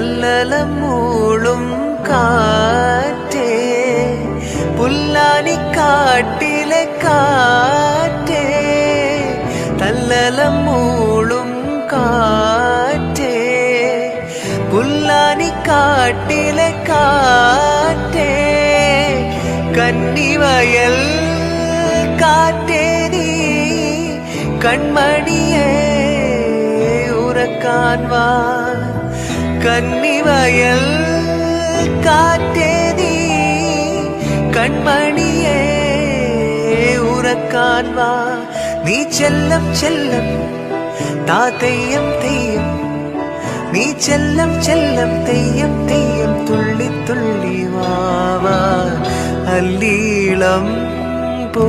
തല്ലലം മൂളും കാറ്റേ പുല്ലാനിക്കാട്ടിലെ കാറ്റേ തല്ലലം മൂളും കാറ്റേ പുല്ലാനിക്കാട്ടിലെ കാറ്റേ കന്നിവയൽ കാറ്റേ നീ കൺമണിയേ ഉറക്കാൻ വാ കന്നിവയൽ കാറ്റേ നീ കൺമണിയേ ഉറക്കാൻ വാ നീ ചെല്ലം ചെല്ലം തെയ്യം തെയ്യം നീ ചെല്ലം ചെല്ലം തെയ്യം തെയ്യം തുള്ളി തുള്ളി വാവാ അല്ലീളം പോ